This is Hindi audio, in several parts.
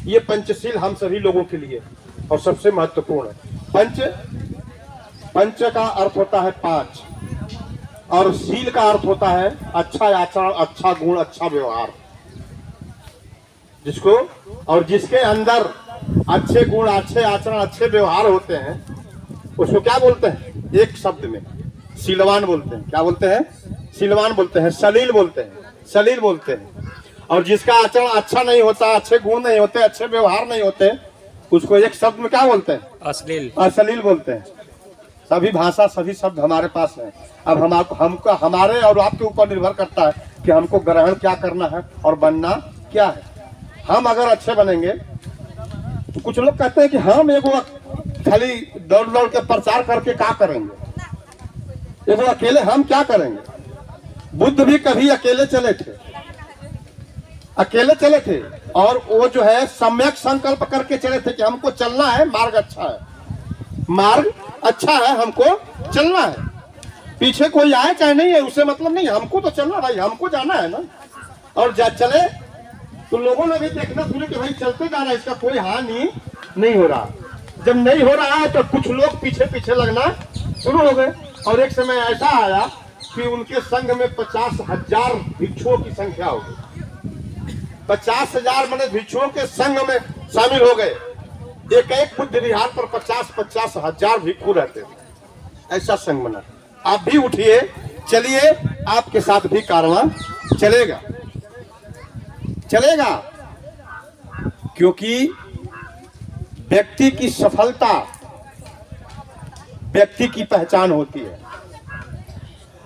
ये पंचशील हम सभी लोगों के लिए और सबसे महत्वपूर्ण है। पंच का अर्थ होता है 5 और शील का अर्थ होता है अच्छा आचरण, अच्छा गुण, अच्छा व्यवहार। जिसको और जिसके अंदर अच्छे गुण, अच्छे आचरण, अच्छे व्यवहार होते हैं उसको क्या बोलते हैं? एक शब्द में शीलवान बोलते हैं। क्या बोलते हैं? शीलवान बोलते हैं, सलील बोलते हैं, सलील बोलते हैं। और जिसका आचरण अच्छा नहीं होता, अच्छे गुण नहीं होते, अच्छे व्यवहार नहीं होते, उसको एक शब्द में क्या बोलते हैं? अश्लील, अश्लील बोलते हैं। सभी भाषा, सभी शब्द हमारे पास है। अब हमको हमारे और आपके ऊपर निर्भर करता है कि हमको ग्रहण क्या करना है और बनना क्या है। हम अगर अच्छे बनेंगे तो कुछ लोग कहते हैं कि हम एगो खाली दौड़ दौड़ के प्रचार करके क्या करेंगे, एगो अकेले हम क्या करेंगे। बुद्ध भी कभी अकेले चले थे, अकेले चले थे और वो जो है सम्यक संकल्प करके चले थे कि हमको चलना है, मार्ग अच्छा है, मार्ग अच्छा है, हमको चलना है। पीछे कोई आए चाहे नहीं है उससे मतलब नहीं, हमको तो चलना भाई, हमको जाना है ना। और जब चले तो लोगों ने भी देखना शुरू कि भाई चलते जा रहा है, इसका कोई हानि नहीं हो रहा। जब नहीं हो रहा है तो कुछ लोग पीछे पीछे लगना शुरू हो गए। और एक समय ऐसा आया कि उनके संघ में 50,000 भिक्षुओं की संख्या हो गई। 50,000 मैंने भिक्षुओं के संघ में शामिल हो गए। एक बुद्ध विहार पर 50-50 हजार भिक्षु रहते थे। ऐसा संघ बना। आप भी उठिए, चलिए, आपके साथ भी कारवां चलेगा, चलेगा। क्योंकि व्यक्ति की सफलता व्यक्ति की पहचान होती है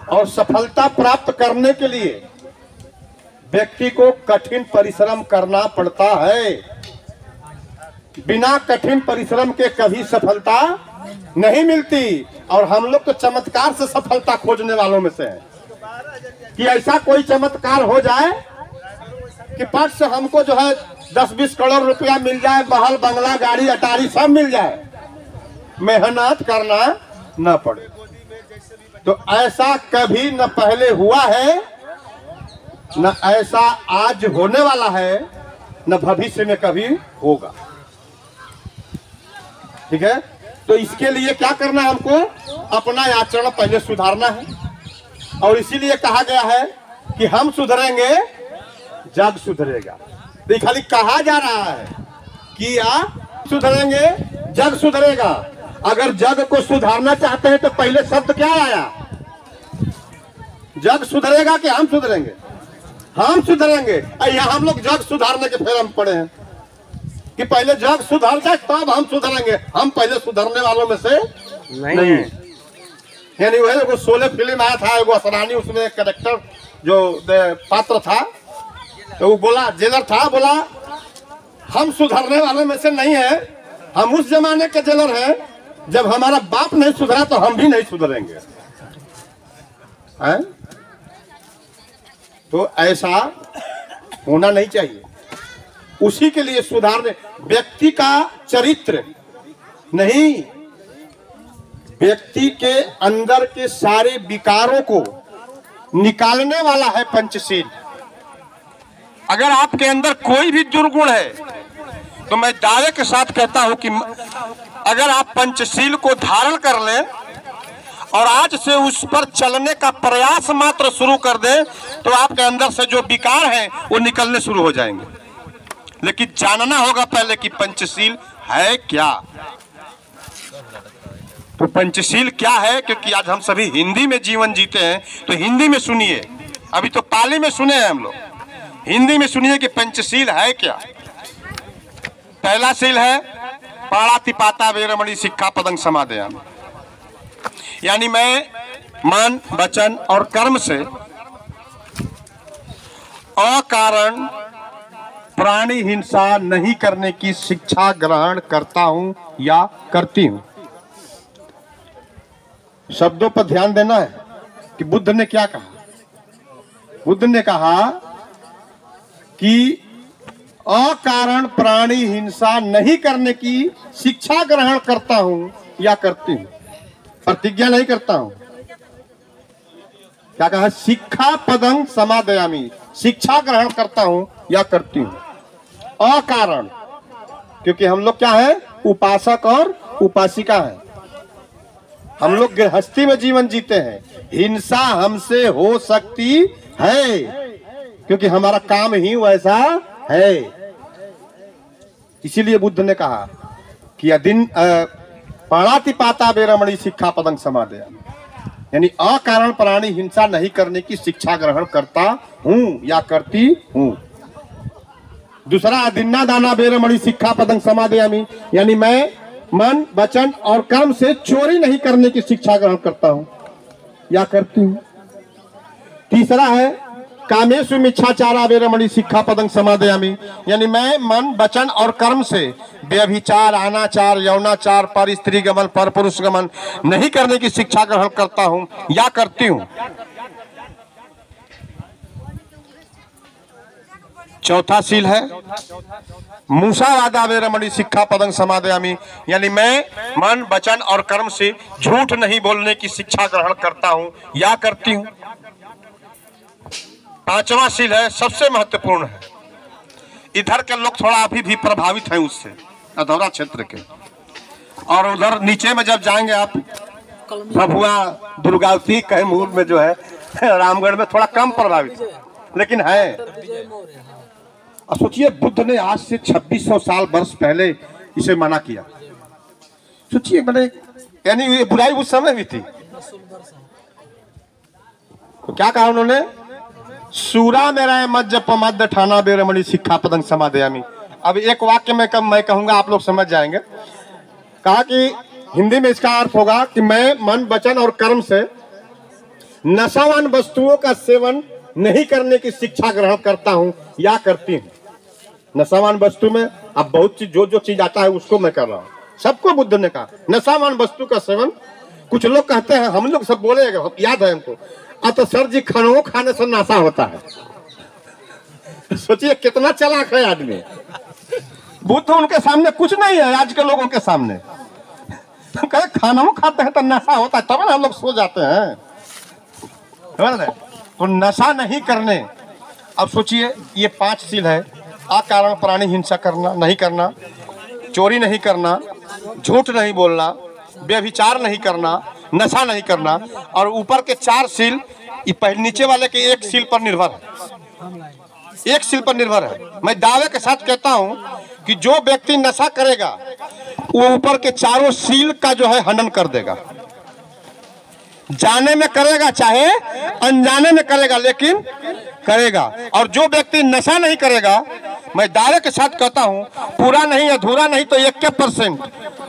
और सफलता प्राप्त करने के लिए व्यक्ति को कठिन परिश्रम करना पड़ता है। बिना कठिन परिश्रम के कभी सफलता नहीं मिलती। और हम लोग तो चमत्कार से सफलता खोजने वालों में से हैं कि ऐसा कोई चमत्कार हो जाए कि पट से हमको जो है 10-20 करोड़ रुपया मिल जाए, महल, बंगला, गाड़ी, अटारी सब मिल जाए, मेहनत करना न पड़े। तो ऐसा कभी न पहले हुआ है, न ऐसा आज होने वाला है, न भविष्य में कभी होगा। ठीक है? तो इसके लिए क्या करना है? हमको अपना आचरण पहले सुधारना है। और इसीलिए कहा गया है कि हम सुधरेंगे जग सुधरेगा। तो खाली कहा जा रहा है कि आप सुधरेंगे जग सुधरेगा। अगर जग को सुधारना चाहते हैं तो पहले शब्द क्या आया? जग सुधरेगा कि हम सुधरेंगे? हम सुधरेंगे। यहाँ हम लोग जग सुधारने के फेर हम पड़े हैं कि पहले जग सुधर जाए तब हम सुधरेंगे। हम पहले सुधरने वालों में से नहीं। यानी वो 16 फिल्म आया था, एगो असरानी, उसमें कैरेक्टर जो पात्र था तो वो बोला, जेलर था, बोला हम सुधरने वालों में से नहीं है, हम उस जमाने के जेलर हैं जब हमारा बाप नहीं सुधरा तो हम भी नहीं सुधरेंगे। तो ऐसा होना नहीं चाहिए। उसी के लिए सुधारने, व्यक्ति का चरित्र नहीं, व्यक्ति के अंदर के सारे विकारों को निकालने वाला है पंचशील। अगर आपके अंदर कोई भी दुर्गुण है तो मैं दावे के साथ कहता हूं कि अगर आप पंचशील को धारण कर लें और आज से उस पर चलने का प्रयास मात्र शुरू कर दें तो आपके अंदर से जो विकार हैं वो निकलने शुरू हो जाएंगे। लेकिन जानना होगा पहले कि पंचशील है क्या। तो पंचशील क्या है? क्योंकि आज हम सभी हिंदी में जीवन जीते हैं तो हिंदी में सुनिए। अभी तो पाली में सुने हैं हम लोग, हिंदी में सुनिए कि पंचशील है क्या। पहला शील है पाणातिपाता वेरमणि शिक्षा पदं समादयामि। यानी मैं मन, वचन और कर्म से अकारण प्राणी हिंसा नहीं करने की शिक्षा ग्रहण करता हूं या करती हूं। शब्दों पर ध्यान देना है कि बुद्ध ने क्या कहा। बुद्ध ने कहा कि अकारण प्राणी हिंसा नहीं करने की शिक्षा ग्रहण करता हूं या करती हूं, प्रतिज्ञा नहीं करता हूं। क्या कहा? शिक्षा पदं समादयामि, शिक्षा ग्रहण करता हूं या करती हूं। अकारण क्योंकि हम लोग क्या है, उपासक और उपासिका है। हम लोग गृहस्थी में जीवन जीते हैं। हिंसा हमसे हो सकती है क्योंकि हमारा काम ही वैसा है। इसीलिए बुद्ध ने कहा कि यदिन पाणाति पाता वेरमणि शिक्षा पदं समादयामि, यानी अकारण प्राणी हिंसा नहीं करने की शिक्षा ग्रहण करता हूं या करती हूं। दूसरा, अदिन्ना दाना वेरमणि शिक्षा पदं समादयामि, यानी मैं मन वचन और कर्म से चोरी नहीं करने की शिक्षा ग्रहण करता हूं या करती हूं। तीसरा है कामेषु मिच्छाचारा वेरमणि शिक्षा पदं समादयामि, यानी मैं मन वचन और कर्म से व्यभिचार, अनाचार, यौनाचार, पर स्त्री गमन, पर पुरुष गमन नहीं करने की शिक्षा ग्रहण करता हूं या करती हूं। चौथा सील है मूसावादा वेरमणि शिक्षा पदं समादयामि, यानी मैं मन वचन और कर्म से झूठ नहीं बोलने की शिक्षा ग्रहण करता हूं या करती हूं। पांचवा सील है, सबसे महत्वपूर्ण है, इधर के लोग थोड़ा अभी भी प्रभावित हैं उससे, अधौरा क्षेत्र के, और उधर नीचे में जब जाएंगे आप भभुआ, दुर्गावती, कैमूर में जो है, रामगढ़ में थोड़ा कम प्रभावित है, लेकिन है। और सोचिए बुद्ध ने आज से 2600 साल वर्ष पहले इसे मना किया। सोचिए मैंने, यानी ये बुराई उस समय भी थी। तो क्या कहा उन्होंने, सूरा मेरा मध्य पमध्य ठाना वेरमणि शिक्षा पदं समादयामि। अब एक वाक्य में मैं कहूंगा, आप लोग समझ जाएंगे। कहा कि हिंदी में इसका अर्थ होगा कि मैं मन वचन और कर्म से नशावान वस्तुओं का सेवन नहीं करने की शिक्षा ग्रहण करता हूं या करती हूं। नशावान वस्तु में अब बहुत चीज, जो चीज आता है उसको मैं कर रहा हूं। सबको बुद्ध ने कहा नशावान वस्तु का सेवन। कुछ लोग कहते हैं, हम लोग सब बोले, याद है हमको, तो सर जी खानों खाने से नशा होता है। सोचिए कितना चालाक है आदमी। बुद्ध उनके सामने कुछ नहीं है, आज के लोगों के सामने कहे खाना खाते हैं तो नशा होता है, तब ना हम लोग सो जाते हैं। तो नशा नहीं करने। अब सोचिए ये 5 सील है, अकारण प्राणी हिंसा करना नहीं करना, चोरी नहीं करना, झूठ नहीं बोलना, व्यभिचार नहीं करना, नशा नहीं करना, और ऊपर के 4 सील ये नीचे वाले के 1 सील पर निर्भर है। 1 सील पर निर्भर है। मैं दावे के साथ कहता हूं कि जो व्यक्ति नशा करेगा वो ऊपर के 4 सील का जो है हनन कर देगा। जाने में करेगा चाहे अनजाने में करेगा, लेकिन करेगा। और जो व्यक्ति नशा नहीं करेगा, मैं दावे के साथ कहता हूं, पूरा नहीं अधूरा नहीं तो 1%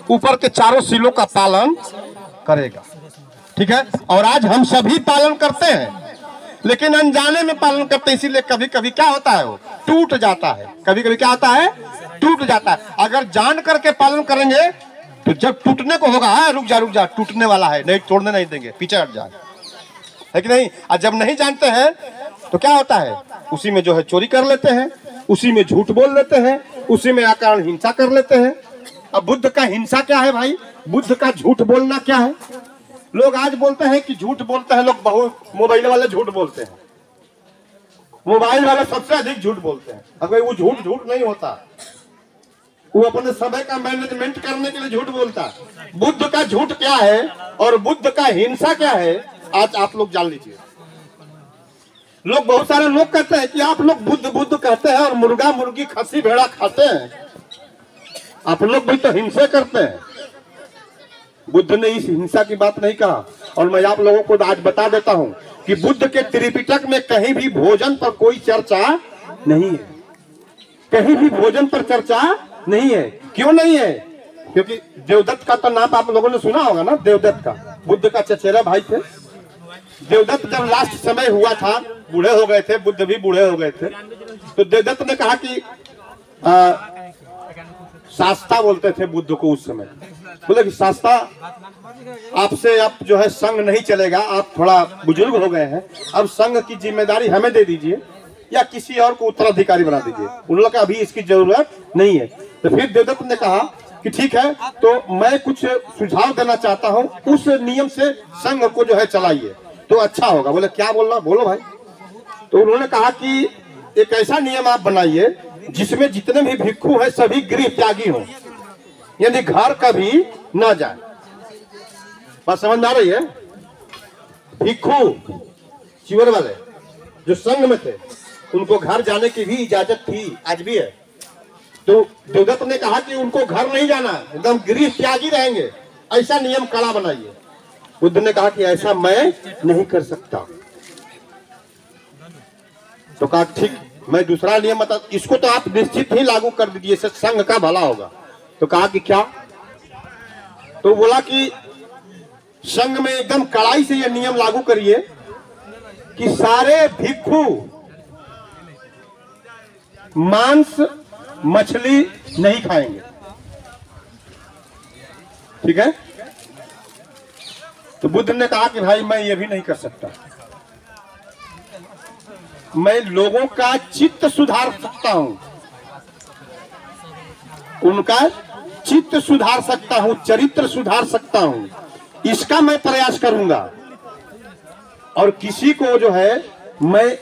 ऊपर के 4 सीलों का पालन करेगा। ठीक है। और आज हम सभी पालन करते हैं, लेकिन अनजाने में पालन करते हैं, इसीलिए कभी कभी क्या होता है, वो टूट जाता है। कभी कभी क्या होता है, टूट जाता है। अगर जान करके पालन करेंगे तो जब टूटने को होगा, रुक जा टूटने वाला है, नहीं तोड़ने नहीं देंगे, पीछे हट जाए, है कि नहीं। और जब नहीं जानते हैं तो क्या होता है, उसी में जो है चोरी कर लेते हैं, उसी में झूठ बोल लेते हैं, उसी में अकारण हिंसा कर लेते हैं। अब बुद्ध का हिंसा क्या है भाई, बुद्ध का झूठ बोलना क्या है। लोग आज बोलते हैं कि झूठ बोलते हैं लोग, बहुत मोबाइल वाले झूठ बोलते हैं, मोबाइल वाले सबसे अधिक झूठ बोलते हैं। अगर वो झूठ नहीं होता, वो अपने समय का मैनेजमेंट करने के लिए झूठ बोलता है। बुद्ध का झूठ क्या है और बुद्ध का हिंसा क्या है, आज आप लोग जान लीजिए। लोग, बहुत सारे लोग कहते हैं कि आप लोग बुद्ध बुद्ध कहते हैं और मुर्गा मुर्गी खस्सी भेड़ा खाते हैं, आप लोग भी तो हिंसा करते हैं। बुद्ध ने इस हिंसा की बात नहीं कहा। और मैं आप लोगों को आज बता देता हूं कि बुद्ध के त्रिपिटक में कहीं भी भोजन पर कोई चर्चा नहीं है, कहीं भी भोजन पर चर्चा नहीं है। क्यों नहीं है, क्योंकि देवदत्त का तो नाम आप लोगों ने सुना होगा ना, देवदत्त का, बुद्ध का चचेरा भाई थे। देवदत्त जब लास्ट समय हुआ था, बूढ़े हो गए थे, बुद्ध भी बूढ़े हो गए थे, तो देवदत्त ने कहा कि शास्ता बोलते थे बुद्ध को उस समय, बोले कि शास्ता आपसे अब जो है संघ नहीं चलेगा, आप थोड़ा बुजुर्ग हो गए हैं, अब संघ की जिम्मेदारी हमें दे दीजिए या किसी और को उत्तराधिकारी बना दीजिए। उन्होंने कहा अभी इसकी जरूरत नहीं है। तो फिर देवदत्त ने कहा कि ठीक है, तो मैं कुछ सुझाव देना चाहता हूं, उस नियम से संघ को जो है चलाइए तो अच्छा होगा। बोले क्या बोलना, बोलो भाई। तो उन्होंने कहा कि एक ऐसा नियम आप बनाइए जिसमें जितने भी भिक्षु है सभी गृह त्यागी हों, यानी घर कभी ना जाए। बात समझ में आ रही है? भिक्षु चिवर वाले जो संघ में थे उनको घर जाने की भी इजाजत थी, आज भी है। तो देवदत्त ने कहा कि उनको घर नहीं जाना, एकदम गृह त्यागी रहेंगे, ऐसा नियम कड़ा बनाइए। बुद्ध ने कहा कि ऐसा मैं नहीं कर सकता। तो कहा ठीक, मैं दूसरा नियम बता, इसको तो आप निश्चित ही लागू कर दीजिए, इससे संघ का भला होगा। तो कहा कि क्या? तो बोला कि संघ में एकदम कड़ाई से यह नियम लागू करिए कि सारे भिक्षु मांस मछली नहीं खाएंगे, ठीक है? तो बुद्ध ने कहा कि भाई मैं ये भी नहीं कर सकता, मैं लोगों का चित्त सुधार सकता हूं, उनका चित्त सुधार सकता हूं, चरित्र सुधार सकता हूं, इसका मैं प्रयास करूंगा। और किसी को जो है मैं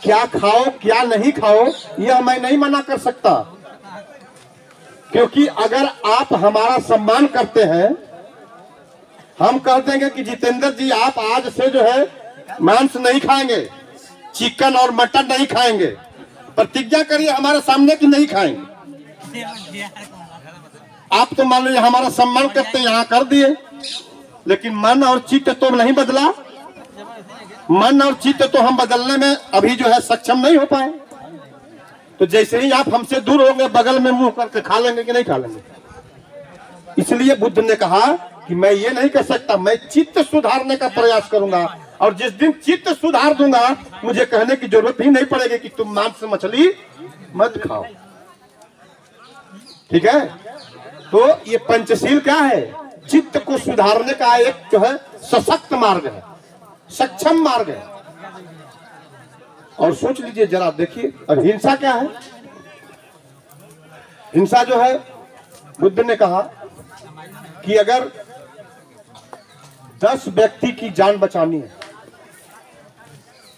क्या खाओ क्या नहीं खाओ यह मैं नहीं मना कर सकता, क्योंकि अगर आप हमारा सम्मान करते हैं, हम कह देंगे कि जितेंद्र जी आप आज से जो है मांस नहीं खाएंगे, चिकन और मटन नहीं खाएंगे, प्रतिज्ञा करिए हमारे सामने कि नहीं खाएंगे। आप तो मान लीजिए हमारा सम्मान करते यहाँ कर दिए, लेकिन मन और चित्त तो नहीं बदला। मन और चित्त तो हम बदलने में अभी जो है सक्षम नहीं हो पाए। तो जैसे ही आप हमसे दूर होंगे बगल में मुंह करके खा लेंगे कि नहीं खा लेंगे। इसलिए बुद्ध ने कहा कि मैं ये नहीं कर सकता, मैं चित्त सुधारने का प्रयास करूंगा, और जिस दिन चित्त सुधार दूंगा मुझे कहने की जरूरत ही नहीं पड़ेगी कि तुम मांस मछली मत खाओ, ठीक है? तो ये पंचशील क्या है? चित्त को सुधारने का एक जो है सशक्त मार्ग है, सक्षम मार्ग है। और सोच लीजिए जरा, देखिए अब हिंसा क्या है? हिंसा जो है, बुद्ध ने कहा कि अगर 10 व्यक्ति की जान बचानी है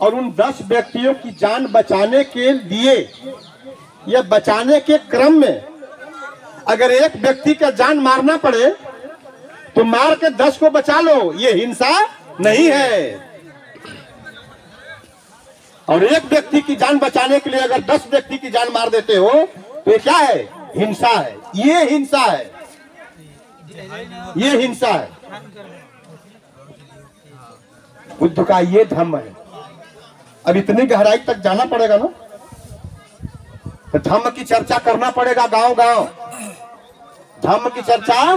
और उन 10 व्यक्तियों की जान बचाने के लिए या बचाने के क्रम में अगर एक व्यक्ति का जान मारना पड़े तो मार के 10 को बचा लो, ये हिंसा नहीं है। और एक व्यक्ति की जान बचाने के लिए अगर 10 व्यक्ति की जान मार देते हो तो ये क्या है? हिंसा है। ये हिंसा है, ये हिंसा है। बुद्ध का ये धम्म है। अब इतनी गहराई तक जाना पड़ेगा ना, तो धम्म की चर्चा करना पड़ेगा गांव गांव, धम्म की चर्चा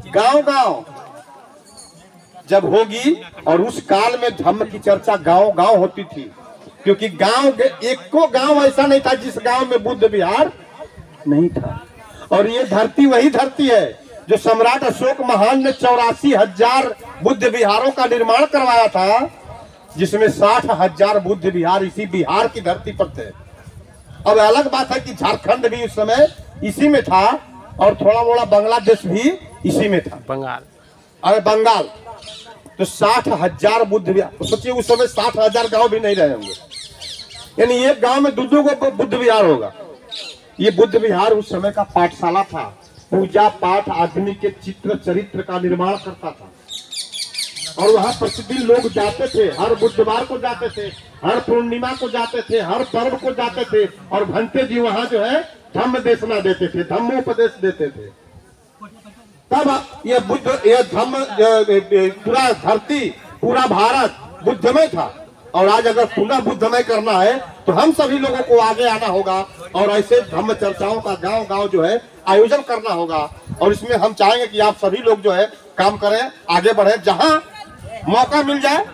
गांव गांव जब होगी। और उस काल में धम्म की चर्चा गांव गांव होती थी, क्योंकि गांव एक को गांव ऐसा नहीं था जिस गांव में बुद्ध विहार नहीं था। और ये धरती वही धरती है जो सम्राट अशोक महान ने 84,000 बुद्ध विहारों का निर्माण करवाया था, जिसमें 60,000 बुद्ध विहार इसी बिहार की धरती पर थे। अब अलग बात है कि झारखंड भी उस समय इसी में था और थोड़ा मोड़ा बांग्लादेश भी इसी में था, बंगाल। अरे बंगाल। तो 60,000 बुद्ध विहार, सोचिए उस समय 60,000 गांव भी नहीं रहे होंगे, यानी एक गांव में दो को बुद्ध विहार होगा। ये बुद्ध विहार उस समय का पाठशाला था, पूजा पाठ आदमी के चित्र चरित्र का निर्माण करता था। और वहां प्रतिदिन लोग जाते थे, हर बुधवार को जाते थे, हर पूर्णिमा को जाते थे, हर पर्व को जाते थे। और भंते जी वहां जो है धम्म देशना देते थे, धम्मोपदेश देते थे। तब ये बुद्ध, ये धम्म, पूरा धरती, पूरा भारत बुद्धमय था। और आज अगर पुनः बुद्धमय करना है तो हम सभी लोगों को आगे आना होगा और ऐसे धम्म चर्चाओं का गांव गांव जो है आयोजन करना होगा। और इसमें हम चाहेंगे कि आप सभी लोग जो है काम करें, आगे बढ़े, जहां मौका मिल जाए